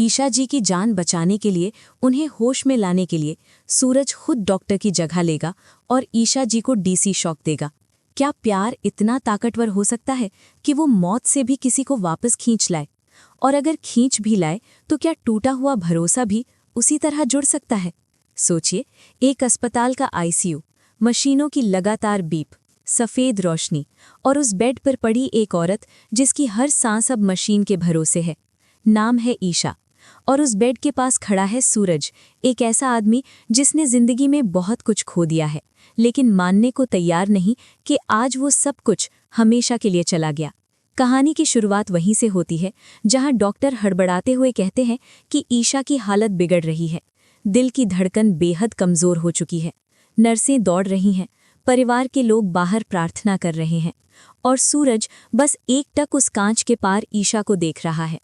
ईशा जी की जान बचाने के लिए, उन्हें होश में लाने के लिए सूरज खुद डॉक्टर की जगह लेगा और ईशा जी को डीसी शॉक देगा। क्या प्यार इतना ताकतवर हो सकता है कि वो मौत से भी किसी को वापस खींच लाए? और अगर खींच भी लाए तो क्या टूटा हुआ भरोसा भी उसी तरह जुड़ सकता है? सोचिए, एक अस्पताल का आईसीयू, मशीनों की लगातार बीप, सफ़ेद रोशनी और उस बेड पर पड़ी एक औरत जिसकी हर सांस अब मशीन के भरोसे है। नाम है ईशा, और उस बेड के पास खड़ा है सूरज, एक ऐसा आदमी जिसने जिंदगी में बहुत कुछ खो दिया है, लेकिन मानने को तैयार नहीं कि आज वो सब कुछ हमेशा के लिए चला गया। कहानी की शुरुआत वहीं से होती है जहां डॉक्टर हड़बड़ाते हुए कहते हैं कि ईशा की हालत बिगड़ रही है, दिल की धड़कन बेहद कमज़ोर हो चुकी है। नर्सें दौड़ रही हैं, परिवार के लोग बाहर प्रार्थना कर रहे हैं, और सूरज बस एकटक उस कांच के पार ईशा को देख रहा है।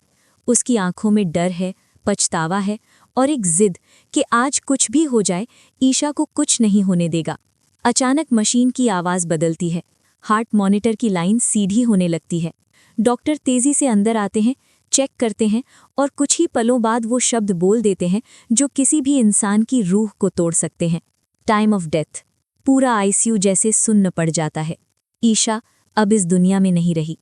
उसकी आंखों में डर है, पछतावा है और एक जिद कि आज कुछ भी हो जाए, ईशा को कुछ नहीं होने देगा। अचानक मशीन की आवाज़ बदलती है, हार्ट मॉनिटर की लाइन सीधी होने लगती है। डॉक्टर तेज़ी से अंदर आते हैं, चेक करते हैं और कुछ ही पलों बाद वो शब्द बोल देते हैं जो किसी भी इंसान की रूह को तोड़ सकते हैं। Time of death. पूरा आईसीयू जैसे सुन्न पड़ जाता है। ईशा अब इस दुनिया में नहीं रही,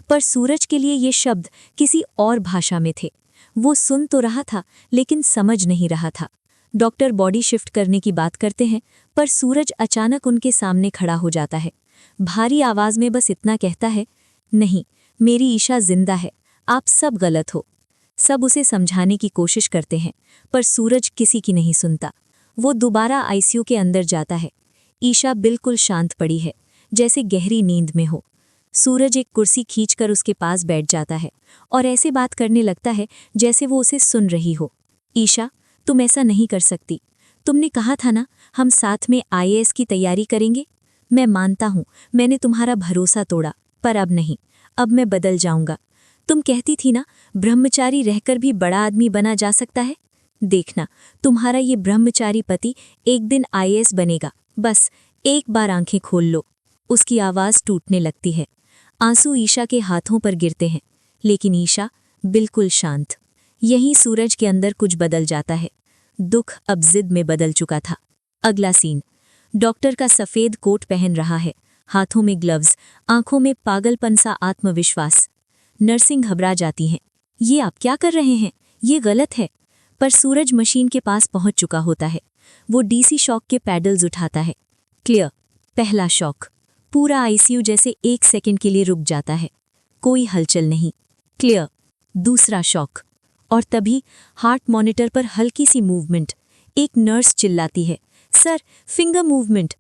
पर सूरज के लिए ये शब्द किसी और भाषा में थे। वो सुन तो रहा था लेकिन समझ नहीं रहा था। डॉक्टर बॉडी शिफ्ट करने की बात करते हैं, पर सूरज अचानक उनके सामने खड़ा हो जाता है। भारी आवाज़ में बस इतना कहता है, नहीं, मेरी ईशा जिंदा है, आप सब गलत हो। सब उसे समझाने की कोशिश करते हैं, पर सूरज किसी की नहीं सुनता। वो दोबारा आईसीयू के अंदर जाता है। ईशा बिल्कुल शांत पड़ी है, जैसे गहरी नींद में हो। सूरज एक कुर्सी खींचकर उसके पास बैठ जाता है और ऐसे बात करने लगता है जैसे वो उसे सुन रही हो। ईशा, तुम ऐसा नहीं कर सकती। तुमने कहा था ना, हम साथ में आईएएस की तैयारी करेंगे। मैं मानता हूँ मैंने तुम्हारा भरोसा तोड़ा, पर अब नहीं, अब मैं बदल जाऊंगा। तुम कहती थी ना, ब्रह्मचारी रहकर भी बड़ा आदमी बना जा सकता है। देखना, तुम्हारा ये ब्रह्मचारी पति एक दिन आईएएस बनेगा। बस एक बार आंखें खोल लो। उसकी आवाज़ टूटने लगती है। आंसू ईशा के हाथों पर गिरते हैं, लेकिन ईशा बिल्कुल शांत। यहीं सूरज के अंदर कुछ बदल जाता है। दुख अब जिद में बदल चुका था। अगला सीन, डॉक्टर का सफ़ेद कोट पहन रहा है, हाथों में ग्लव्स, आंखों में पागलपन सा आत्मविश्वास। नर्सिंग घबरा जाती हैं, ये आप क्या कर रहे हैं, ये गलत है। पर सूरज मशीन के पास पहुंच चुका होता है। वो डीसी शॉक के पैडल्स उठाता है। क्लियर। पहला शॉक। पूरा आईसीयू जैसे 1 सेकंड के लिए रुक जाता है, कोई हलचल नहीं। क्लियर। दूसरा शॉक, और तभी हार्ट मॉनिटर पर हल्की सी मूवमेंट। एक नर्स चिल्लाती है, सर, फिंगर मूवमेंट।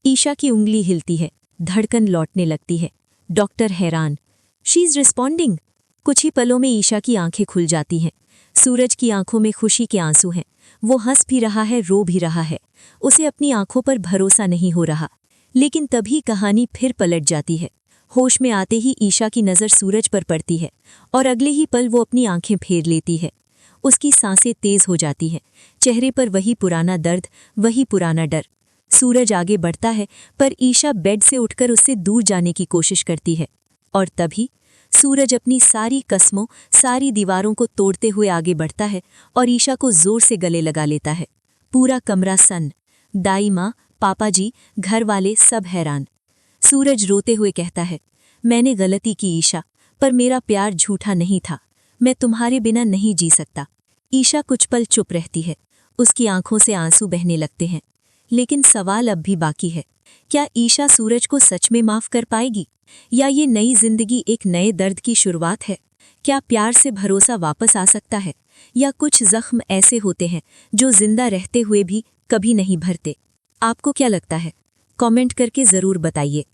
ईशा की उंगली हिलती है, धड़कन लौटने लगती है। डॉक्टर हैरान, शी इज रिस्पॉन्डिंग। कुछ ही पलों में ईशा की आंखें खुल जाती हैं। सूरज की आंखों में खुशी के आंसू हैं। वो हंस भी रहा है, रो भी रहा है। उसे अपनी आंखों पर भरोसा नहीं हो रहा। लेकिन तभी कहानी फिर पलट जाती है। होश में आते ही ईशा की नज़र सूरज पर पड़ती है और अगले ही पल वो अपनी आंखें फेर लेती है। उसकी सांसें तेज हो जाती हैं, चेहरे पर वही पुराना दर्द, वही पुराना डर। सूरज आगे बढ़ता है, पर ईशा बेड से उठकर उससे दूर जाने की कोशिश करती है। और तभी सूरज अपनी सारी कसमों, सारी दीवारों को तोड़ते हुए आगे बढ़ता है और ईशा को जोर से गले लगा लेता है। पूरा कमरा सन्न। दाई माँ, पापा जी, घर वाले सब हैरान। सूरज रोते हुए कहता है, मैंने गलती की ईशा, पर मेरा प्यार झूठा नहीं था। मैं तुम्हारे बिना नहीं जी सकता। ईशा कुछ पल चुप रहती है, उसकी आंखों से आंसू बहने लगते हैं। लेकिन सवाल अब भी बाकी है, क्या ईशा सूरज को सच में माफ कर पाएगी, या ये नई जिंदगी एक नए दर्द की शुरुआत है? क्या प्यार से भरोसा वापस आ सकता है, या कुछ जख्म ऐसे होते हैं जो जिंदा रहते हुए भी कभी नहीं भरते? आपको क्या लगता है? कमेंट करके ज़रूर बताइए।